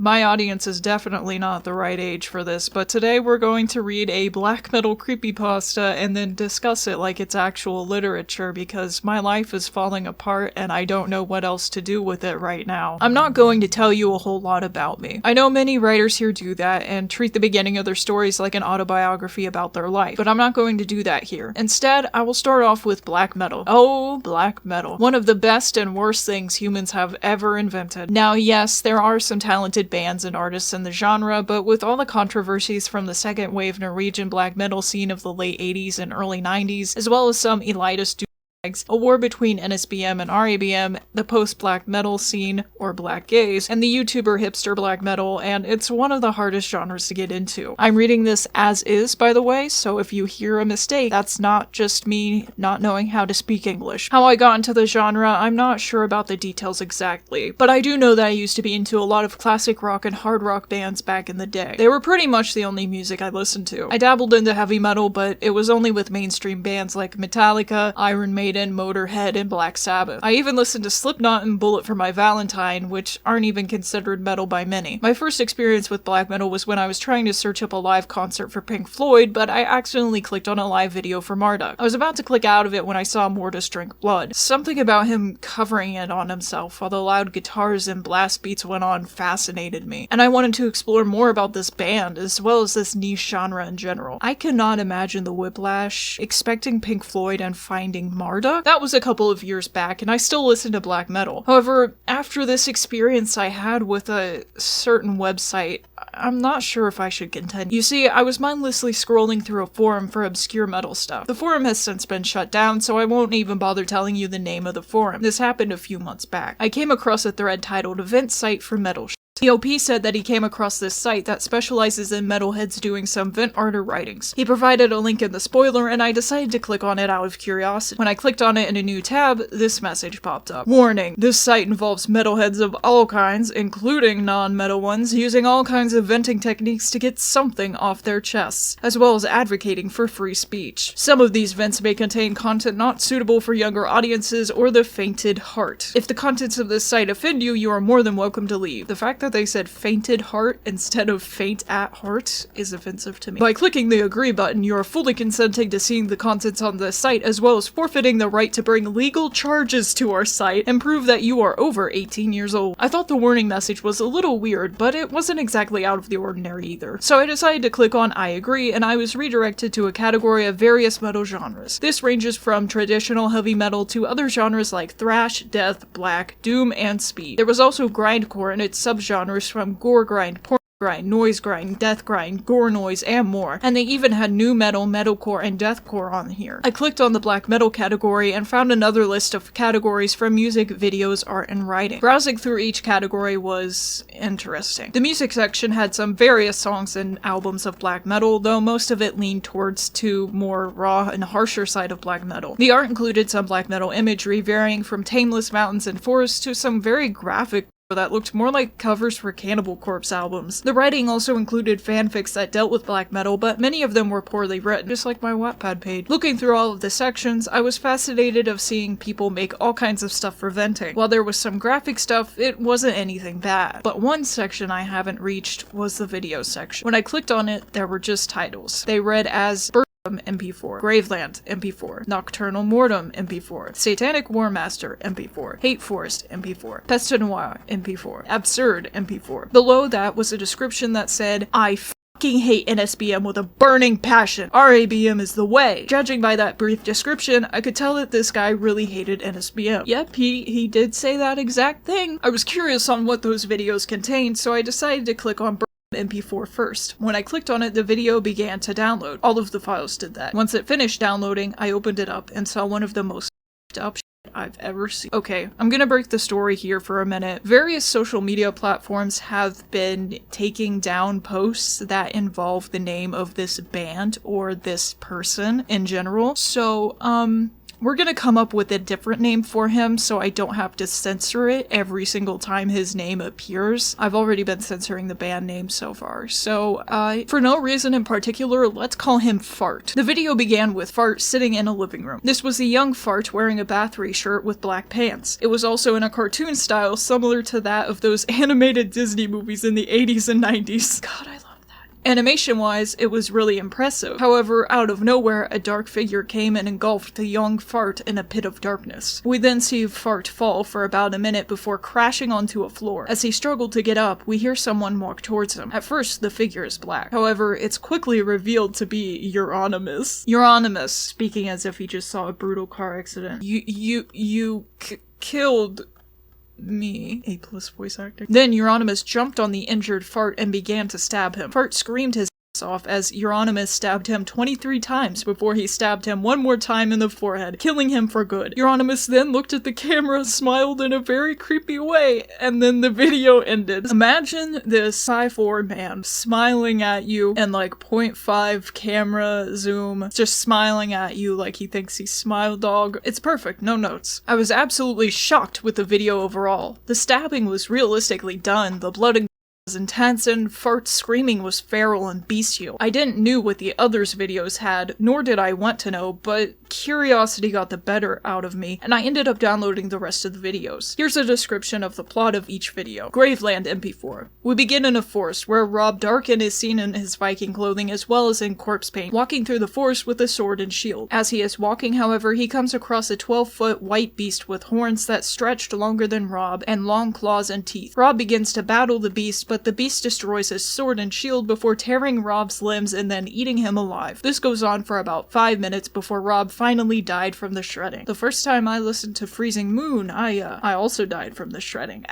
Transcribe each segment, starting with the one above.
My audience is definitely not the right age for this, but today we're going to read a black metal creepypasta and then discuss it like it's actual literature because my life is falling apart and I don't know what else to do with it right now. I'm not going to tell you a whole lot about me. I know many writers here do that and treat the beginning of their stories like an autobiography about their life, but I'm not going to do that here. Instead, I will start off with black metal. Oh, black metal. One of the best and worst things humans have ever invented. Now, yes, there are some talented bands and artists in the genre, but with all the controversies from the second wave Norwegian black metal scene of the late 80s and early 90s, as well as some elitist a war between NSBM and RABM, the post-black metal scene, or black gaze, and the YouTuber hipster black metal, and it's one of the hardest genres to get into. I'm reading this as is, by the way, so if you hear a mistake, that's not just me not knowing how to speak English. How I got into the genre, I'm not sure about the details exactly, but I do know that I used to be into a lot of classic rock and hard rock bands back in the day. They were pretty much the only music I listened to. I dabbled into heavy metal, but it was only with mainstream bands like Metallica, Iron Maiden, Motorhead, and Black Sabbath. I even listened to Slipknot and Bullet for My Valentine, which aren't even considered metal by many. My first experience with black metal was when I was trying to search up a live concert for Pink Floyd, but I accidentally clicked on a live video for Marduk. I was about to click out of it when I saw Mortis drink blood. Something about him covering it on himself while the loud guitars and blast beats went on fascinated me, and I wanted to explore more about this band as well as this niche genre in general. I cannot imagine the whiplash, expecting Pink Floyd and finding Marduk. That was a couple of years back, and I still listen to black metal. However, after this experience I had with a certain website, I'm not sure if I should continue. You see, I was mindlessly scrolling through a forum for obscure metal stuff. The forum has since been shut down, so I won't even bother telling you the name of the forum. This happened a few months back. I came across a thread titled Event Site for Metal. The OP said that he came across this site that specializes in metalheads doing some vent art or writings. He provided a link in the spoiler, and I decided to click on it out of curiosity. When I clicked on it in a new tab, this message popped up. Warning, this site involves metalheads of all kinds, including non-metal ones, using all kinds of venting techniques to get something off their chests, as well as advocating for free speech. Some of these vents may contain content not suitable for younger audiences or the fainted heart. If the contents of this site offend you, you are more than welcome to leave. The fact that they said fainted heart instead of faint at heart is offensive to me. By clicking the agree button, you are fully consenting to seeing the contents on this site as well as forfeiting the right to bring legal charges to our site and prove that you are over 18 years old. I thought the warning message was a little weird, but it wasn't exactly out of the ordinary either. So I decided to click on I agree, and I was redirected to a category of various metal genres. This ranges from traditional heavy metal to other genres like thrash, death, black, doom, and speed. There was also grindcore and its subgenres from gore grind, porn grind, noise grind, death grind, gore noise, and more. And they even had new metal, metalcore, and deathcore on here. I clicked on the black metal category and found another list of categories from music, videos, art, and writing. Browsing through each category was interesting. The music section had some various songs and albums of black metal, though most of it leaned towards to more raw and harsher side of black metal. The art included some black metal imagery varying from tameless mountains and forests to some very graphic that looked more like covers for Cannibal Corpse albums. The writing also included fanfics that dealt with black metal, but many of them were poorly written, just like my Wattpad page. Looking through all of the sections, I was fascinated of seeing people make all kinds of stuff for venting. While there was some graphic stuff, it wasn't anything bad. But one section I haven't reached was the video section. When I clicked on it, there were just titles. They read as MP4, Graveland, MP4, Nocturnal Mortem, MP4, Satanic War Master, MP4, Hate Forest, MP4, Peste Noire, MP4, Absurd, MP4. Below that was a description that said, I fucking hate NSBM with a burning passion. RABM is the way. Judging by that brief description, I could tell that this guy really hated NSBM. Yep, he did say that exact thing. I was curious on what those videos contained, so I decided to click on MP4 first. When I clicked on it, the video began to download. All of the files did that. Once it finished downloading, I opened it up and saw one of the most up shit I've ever seen. Okay, I'm gonna break the story here for a minute. Various social media platforms have been taking down posts that involve the name of this band or this person in general. So, We're gonna come up with a different name for him so I don't have to censor it every single time his name appears. I've already been censoring the band name so far. So, for no reason in particular, let's call him Fart. The video began with Fart sitting in a living room. This was a young Fart wearing a Bathory shirt with black pants. It was also in a cartoon style similar to that of those animated Disney movies in the 80s and 90s. God, I love that. Animation-wise, it was really impressive. However, out of nowhere, a dark figure came and engulfed the young Fart in a pit of darkness. We then see Fart fall for about a minute before crashing onto a floor. As he struggled to get up, we hear someone walk towards him. At first, the figure is black. However, it's quickly revealed to be Euronymous. Euronymous, speaking as if he just saw a brutal car accident. You killed me. A+ voice actor. Then Euronymous jumped on the injured Fart and began to stab him. Fart screamed his off as Euronymous stabbed him 23 times before he stabbed him one more time in the forehead, killing him for good. Euronymous then looked at the camera, smiled in a very creepy way, and then the video ended. Imagine this 5'4" man smiling at you and like 0.5 camera zoom, just smiling at you like he thinks he's Smile Dog. It's perfect, no notes. I was absolutely shocked with the video overall. The stabbing was realistically done, the blood and was intense, and Fart's screaming was feral and bestial. I didn't know what the others' videos had, nor did I want to know, but curiosity got the better out of me, and I ended up downloading the rest of the videos. Here's a description of the plot of each video. Graveland MP4. We begin in a forest where Rob Darkin is seen in his Viking clothing as well as in corpse paint, walking through the forest with a sword and shield. As he is walking, however, he comes across a 12-foot white beast with horns that stretched longer than Rob and long claws and teeth. Rob begins to battle the beast, but the beast destroys his sword and shield before tearing Rob's limbs and then eating him alive. This goes on for about 5 minutes before Rob finally died from the shredding. The first time I listened to Freezing Moon, I also died from the shredding.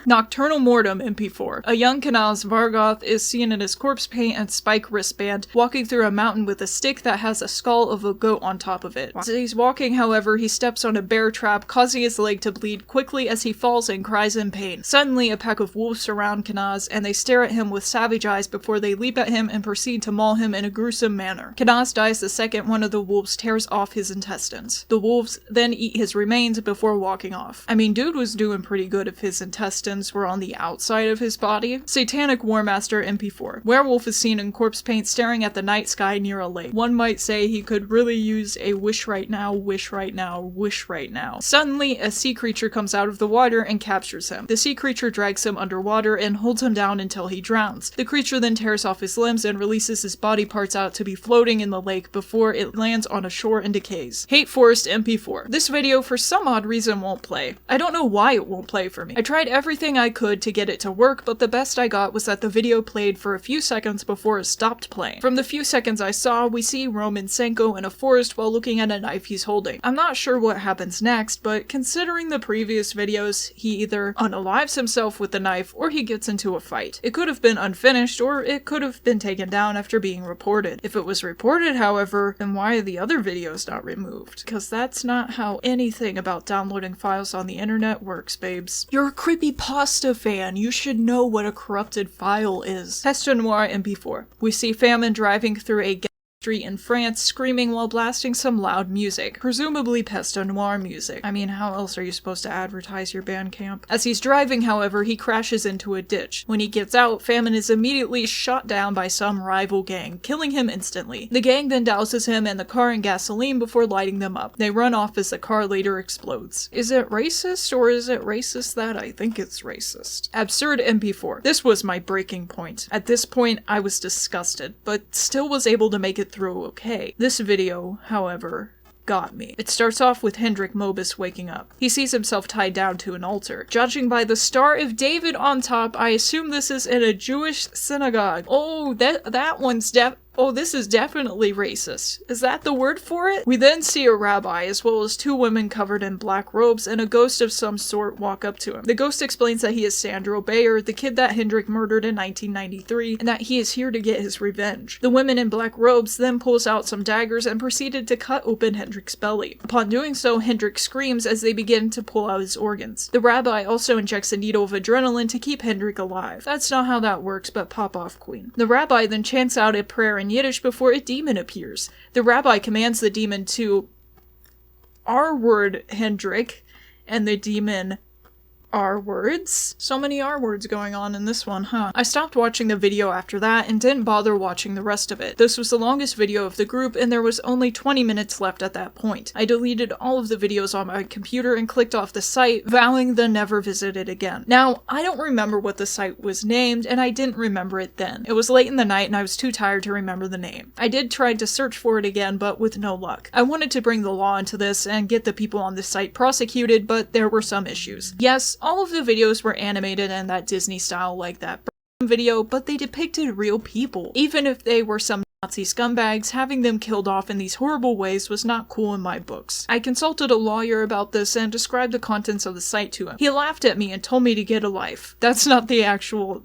Nocturnal Mortem MP4. A young Kanaz Vargoth is seen in his corpse paint and spike wristband, walking through a mountain with a stick that has a skull of a goat on top of it. As he's walking, however, he steps on a bear trap, causing his leg to bleed quickly as he falls and cries in pain. Suddenly, a pack of wolves surround Kanaz, and they stare at him with savage eyes before they leap at him and proceed to maul him in a gruesome manner. Kanaz dies the second one of the wolves tears off his intestines. The wolves then eat his remains before walking off. I mean, dude was doing pretty good if his intestines were on the outside of his body. Satanic Warmaster MP4. Werewolf is seen in corpse paint staring at the night sky near a lake. One might say he could really use a wish right now, wish right now, wish right now. Suddenly, a sea creature comes out of the water and captures him. The sea creature drags him underwater and holds him down until he drowns. The creature then tears off his limbs and releases his body parts out to be floating in the lake before it lands on a shore and decays. Hate Forest MP4. This video for some odd reason won't play. I don't know why it won't play for me. I tried everything I could to get it to work, but the best I got was that the video played for a few seconds before it stopped playing. From the few seconds I saw, we see Roman Senko in a forest while looking at a knife he's holding. I'm not sure what happens next, but considering the previous videos, he either unalives himself with the knife or he gets into a fight. It could have been unfinished, or it could have been taken down after being reported. If it was reported, however, then why are the other videos not removed? Because that's not how anything about downloading files on the internet works, babes. You're a creepypasta fan. You should know what a corrupted file is. Peste Noire MP4. We see Famine driving through a street in France, screaming while blasting some loud music, presumably Peste Noire music. I mean, how else are you supposed to advertise your Bandcamp? As he's driving, however, he crashes into a ditch. When he gets out, Famine is immediately shot down by some rival gang, killing him instantly. The gang then douses him and the car in gasoline before lighting them up. They run off as the car later explodes. Is it racist, or is it racist that I think it's racist? Absurd MP4. This was my breaking point. At this point, I was disgusted, but still was able to make it through okay. This video, however, got me. It starts off with Hendrik Mobus waking up. He sees himself tied down to an altar. Judging by the Star of David on top, I assume this is in a Jewish synagogue. Oh, that one's Oh, this is definitely racist. Is that the word for it? We then see a rabbi, as well as two women covered in black robes, and a ghost of some sort walk up to him. The ghost explains that he is Sandro Bayer, the kid that Hendrik murdered in 1993, and that he is here to get his revenge. The women in black robes then pulls out some daggers and proceeded to cut open Hendrik's belly. Upon doing so, Hendrik screams as they begin to pull out his organs. The rabbi also injects a needle of adrenaline to keep Hendrik alive. That's not how that works, but pop off, queen. The rabbi then chants out a prayer in Yiddish before a demon appears. The rabbi commands the demon to R word Hendrik and the demon R words. So many R words going on in this one, huh? I stopped watching the video after that and didn't bother watching the rest of it. This was the longest video of the group and there was only 20 minutes left at that point. I deleted all of the videos on my computer and clicked off the site, vowing to never visit it again. Now, I don't remember what the site was named and I didn't remember it then. It was late in the night and I was too tired to remember the name. I did try to search for it again, but with no luck. I wanted to bring the law into this and get the people on the site prosecuted, but there were some issues. Yes, all of the videos were animated in that Disney style like that video, but they depicted real people. Even if they were some Nazi scumbags, having them killed off in these horrible ways was not cool in my books. I consulted a lawyer about this and described the contents of the site to him. He laughed at me and told me to get a life. That's not the actual...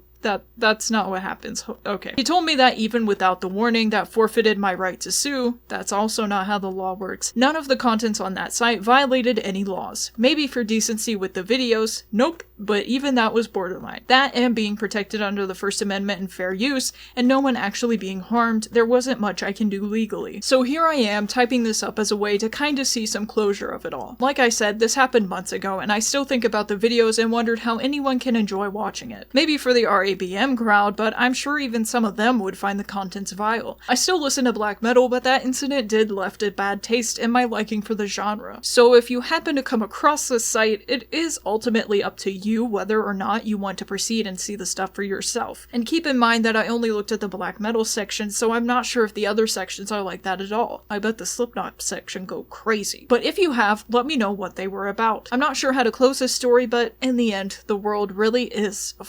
That's not what happens. Okay. He told me that even without the warning, that forfeited my right to sue. That's also not how the law works. None of the contents on that site violated any laws. Maybe for decency with the videos. Nope. But even that was borderline. That and being protected under the First Amendment and fair use, and no one actually being harmed, there wasn't much I can do legally. So here I am, typing this up as a way to kind of see some closure of it all. Like I said, this happened months ago, and I still think about the videos and wondered how anyone can enjoy watching it. Maybe for the RABM crowd, but I'm sure even some of them would find the contents vile. I still listen to black metal, but that incident did left a bad taste in my liking for the genre. So if you happen to come across this site, it is ultimately up to you whether or not you want to proceed and see the stuff for yourself. And keep in mind that I only looked at the black metal section, so I'm not sure if the other sections are like that at all. I bet the Slipknot section go crazy. But if you have, let me know what they were about. I'm not sure how to close this story, but in the end, the world really is a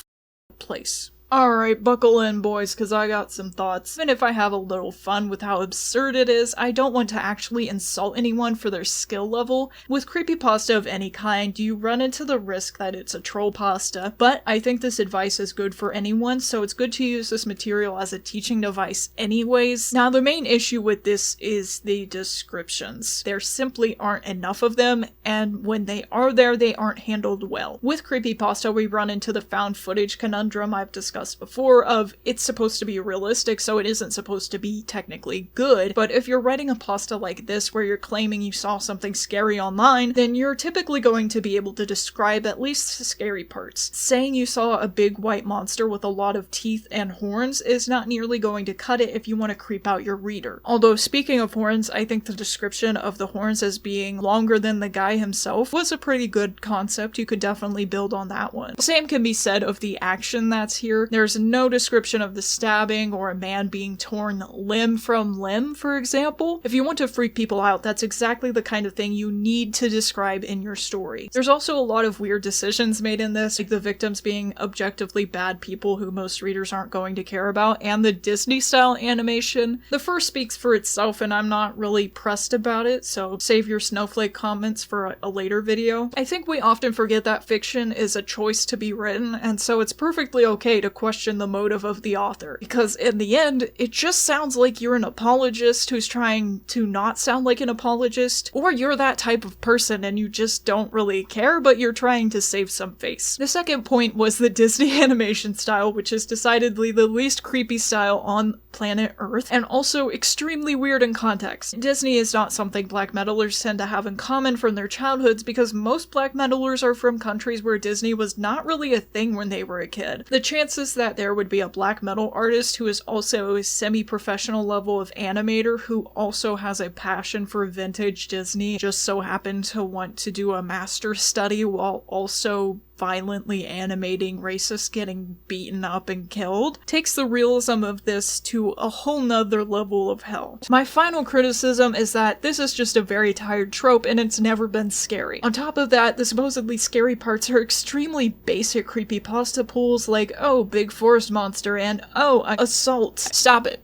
place. Alright, buckle in, boys, because I got some thoughts. Even if I have a little fun with how absurd it is, I don't want to actually insult anyone for their skill level. With creepypasta of any kind, you run into the risk that it's a troll pasta, but I think this advice is good for anyone, so it's good to use this material as a teaching device anyways. Now, the main issue with this is the descriptions. There simply aren't enough of them, and when they are there, they aren't handled well. With creepypasta, we run into the found footage conundrum I've discussed before of it's supposed to be realistic, so it isn't supposed to be technically good, but if you're writing a pasta like this where you're claiming you saw something scary online, then you're typically going to be able to describe at least the scary parts. Saying you saw a big white monster with a lot of teeth and horns is not nearly going to cut it if you want to creep out your reader. Although speaking of horns, I think the description of the horns as being longer than the guy himself was a pretty good concept. You could definitely build on that one. Same can be said of the action that's here. There's no description of the stabbing or a man being torn limb from limb, for example. If you want to freak people out, that's exactly the kind of thing you need to describe in your story. There's also a lot of weird decisions made in this, like the victims being objectively bad people who most readers aren't going to care about, and the Disney-style animation. The first speaks for itself, and I'm not really pressed about it, so save your snowflake comments for a later video. I think we often forget that fiction is a choice to be written, and so it's perfectly okay to question the motive of the author, because in the end, it just sounds like you're an apologist who's trying to not sound like an apologist, or you're that type of person and you just don't really care, but you're trying to save some face. The second point was the Disney animation style, which is decidedly the least creepy style on planet Earth, and also extremely weird in context. Disney is not something black metalers tend to have in common from their childhoods, because most black metalers are from countries where Disney was not really a thing when they were a kid. The chances that there would be a black metal artist who is also a semi-professional level of animator who also has a passion for vintage Disney, just so happened to want to do a master's study while also violently animating racists getting beaten up and killed, takes the realism of this to a whole nother level of hell. My final criticism is that this is just a very tired trope and it's never been scary. On top of that, the supposedly scary parts are extremely basic creepypasta pools like, oh, big forest monster, and oh, assault. Stop it.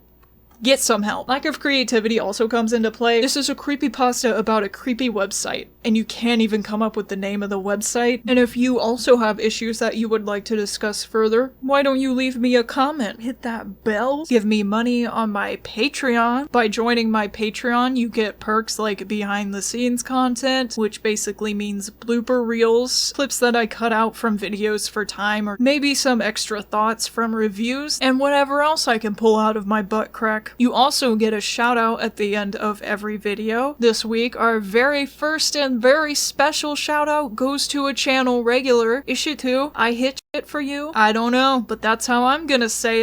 Get some help. Lack of creativity also comes into play. This is a creepypasta about a creepy website. and you can't even come up with the name of the website. And if you also have issues that you would like to discuss further, why don't you leave me a comment? Hit that bell. Give me money on my Patreon. By joining my Patreon, you get perks like behind the scenes content, which basically means blooper reels, clips that I cut out from videos for time, or maybe some extra thoughts from reviews, and whatever else I can pull out of my butt crack. You also get a shout out at the end of every video. This week, our very first and very special shout out goes to a channel regular, Issue 2. I hit shit for you. I don't know, but that's how I'm gonna say it.